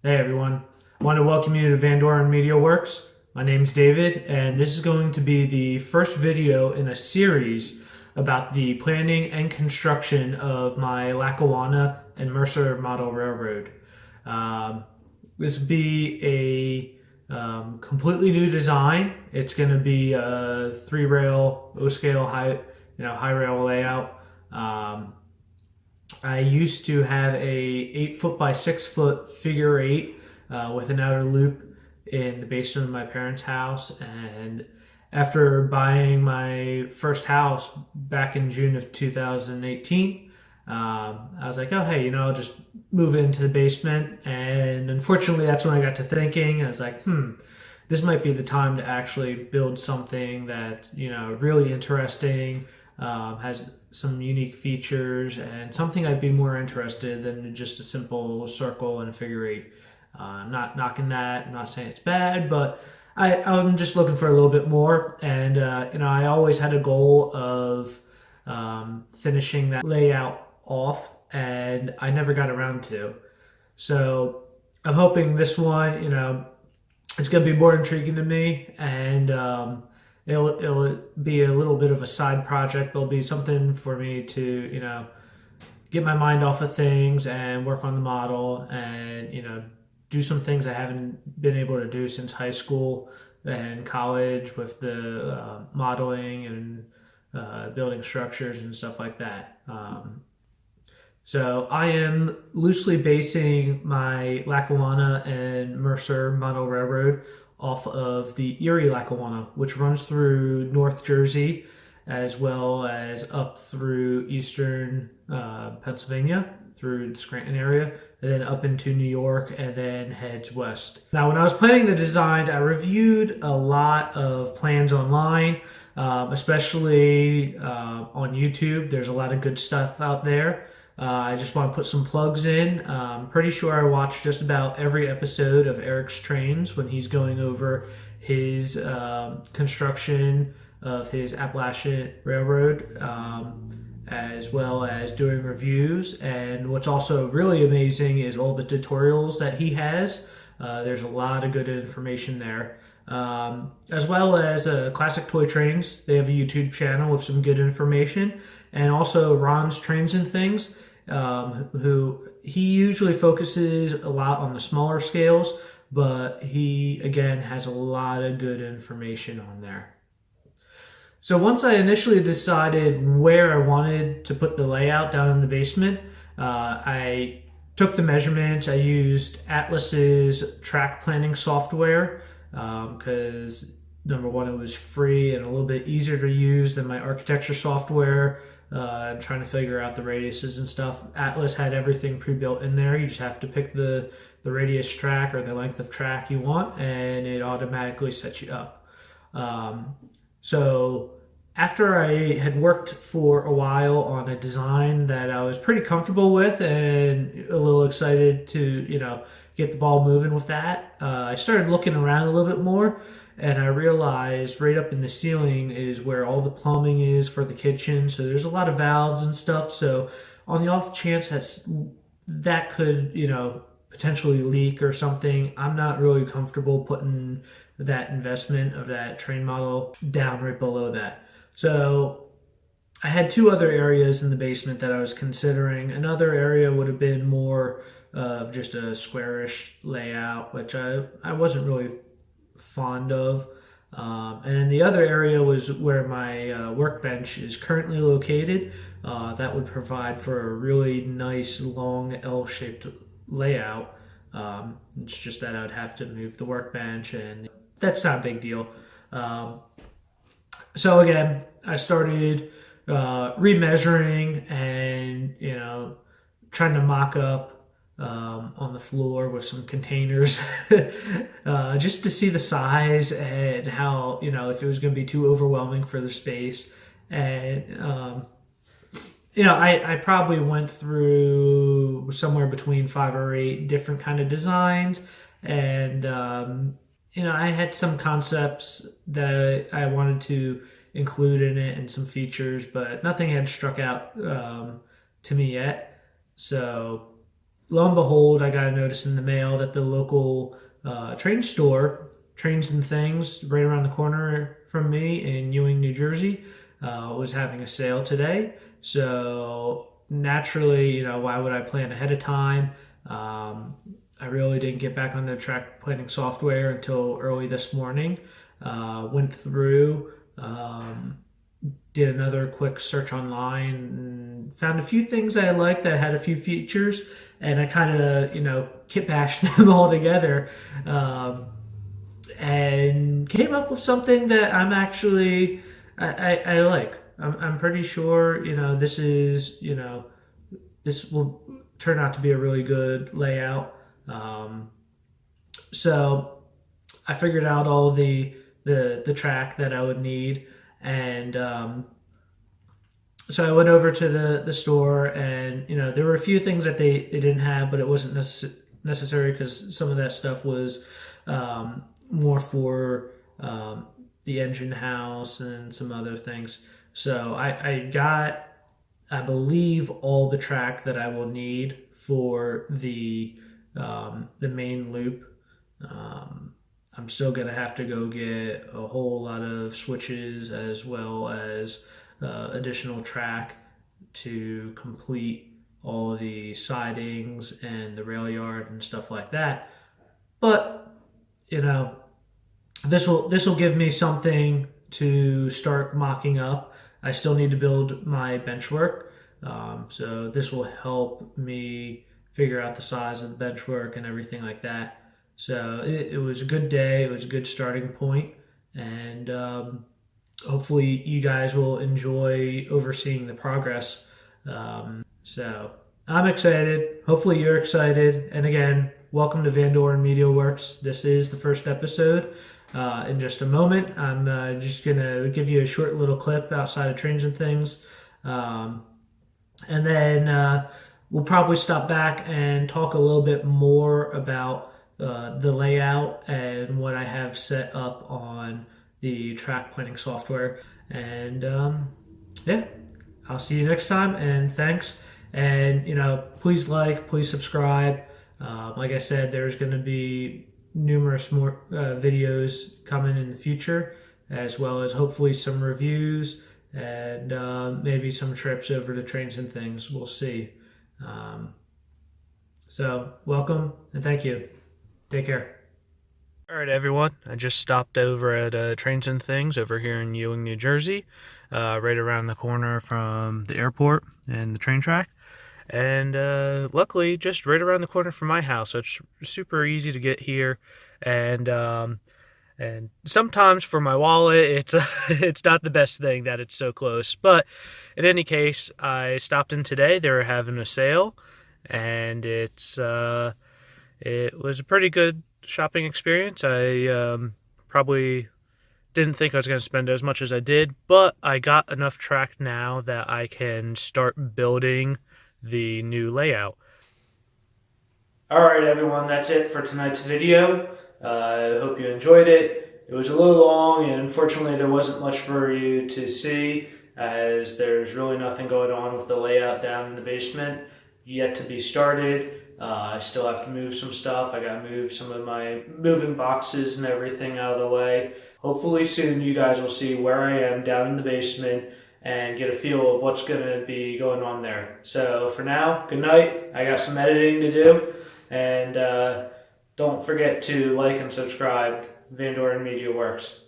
Hey everyone, I want to welcome you to Van Doren Media Works. My name's David, and this is going to be the first video in a series about the planning and construction of my Lackawanna and Mercer model railroad. Um, this will be a completely new design. It's going to be a three-rail, O-scale, high rail layout. Um, I used to have a 8 foot by 6 foot figure eight with an outer loop in the basement of my parents' house. And after buying my first house back in June of 2018, I was like, oh, hey, I'll just move into the basement. And unfortunately, that's when I got to thinking. I was like, this might be the time to actually build something that, really interesting, has some unique features, and something I'd be more interested than just a simple circle and a figure eight. Not knocking that, I'm not saying it's bad, but I'm just looking for a little bit more. And, I always had a goal of finishing that layout off, and I never got around to. So I'm hoping this one, it's going to be more intriguing to me, and it'll be a little bit of a side project. There'll be something for me to get my mind off of things and work on the model, and do some things I haven't been able to do since high school and college with the modeling and building structures and stuff like that. So I am loosely basing my Lackawanna and Mercer model railroad off of the Erie Lackawanna, which runs through North Jersey as well as up through eastern Pennsylvania, through the Scranton area, and then up into New York, and then heads west. Now, when I was planning the design, I reviewed a lot of plans online, especially on YouTube. There's a lot of good stuff out there. I just want to put some plugs in. I'm pretty sure I watched just about every episode of Eric's Trains when he's going over his construction of his Appalachian Railroad, as well as doing reviews. And what's also really amazing is all the tutorials that he has. There's a lot of good information there. As well as Classic Toy Trains. They have a YouTube channel with some good information. And also Ron's Trains and Things, who he usually focuses a lot on the smaller scales, but he, again, has a lot of good information on there. So once I initially decided where I wanted to put the layout down in the basement, I took the measurements. I used Atlas's track planning software because number one, it was free and a little bit easier to use than my architecture software. Trying to figure out the radiuses and stuff. Atlas had everything pre-built in there. You just have to pick the radius track or the length of track you want, and it automatically sets you up. So after I had worked for a while on a design that I was pretty comfortable with and a little excited to, get the ball moving with that, I started looking around a little bit more, and I realized right up in the ceiling is where all the plumbing is for the kitchen. So there's a lot of valves and stuff. So on the off chance that could, potentially leak or something, I'm not really comfortable putting that investment of that train model down right below that. So I had two other areas in the basement that I was considering. Another area would have been more of just a squarish layout, which I wasn't really fond of. And the other area was where my workbench is currently located. That would provide for a really nice long L-shaped layout. It's just that I would have to move the workbench, and that's not a big deal. So again, I started remeasuring and trying to mock up on the floor with some containers just to see the size and how, if it was going to be too overwhelming for the space. And I probably went through somewhere between 5 or 8 different kind of designs, and I had some concepts that I wanted to include in it and some features, but nothing had struck out to me yet. So lo and behold, I got a notice in the mail that the local train store, Trains and Things, right around the corner from me in Ewing, New Jersey, was having a sale today. So naturally, why would I plan ahead of time? I really didn't get back on the track planning software until early this morning. Went through, did another quick search online, and found a few things that I liked that had a few features, and I kind of, kit bashed them all together, and came up with something that I like. I'm pretty sure, this will turn out to be a really good layout. Um, so I figured out all the track that I would need, and so I went over to the store, and there were a few things that they didn't have, but it wasn't necessary because some of that stuff was more for the engine house and some other things. So I got, I believe, all the track that I will need for the main loop. Um, I'm still gonna have to go get a whole lot of switches as well as additional track to complete all the sidings and the rail yard and stuff like that. But you know, this will give me something to start mocking up. I still need to build my bench work, so this will help me figure out the size of the bench work and everything like that. So it was a good day. It was a good starting point, and hopefully you guys will enjoy overseeing the progress. So I'm excited. Hopefully you're excited. And again, welcome to Van Doren Media Works. This is the first episode. In just a moment, I'm just gonna give you a short little clip outside of Trains and Things, and then we'll probably stop back and talk a little bit more about the layout and what I have set up on the track planning software. And yeah, I'll see you next time, and thanks. And please subscribe. Like I said, there's going to be numerous more videos coming in the future, as well as hopefully some reviews and maybe some trips over to Trains and Things. We'll see. So welcome and thank you. Take care. All right, everyone. I just stopped over at Trains and Things over here in Ewing, New Jersey, right around the corner from the airport and the train track. And luckily, just right around the corner from my house, so it's super easy to get here. And sometimes for my wallet, it's it's not the best thing that it's so close. But in any case, I stopped in today. They were having a sale, and it was a pretty good shopping experience. I probably didn't think I was going to spend as much as I did, but I got enough track now that I can start building the new layout. All right, everyone, that's it for tonight's video. I hope you enjoyed it. It was a little long, and unfortunately there wasn't much for you to see, as there's really nothing going on with the layout down in the basement yet to be started. I still have to move some stuff. I got to move some of my moving boxes and everything out of the way. Hopefully soon you guys will see where I am down in the basement and get a feel of what's going to be going on there. So for now, good night. I got some editing to do. And don't forget to like and subscribe. Van Doren Media Works.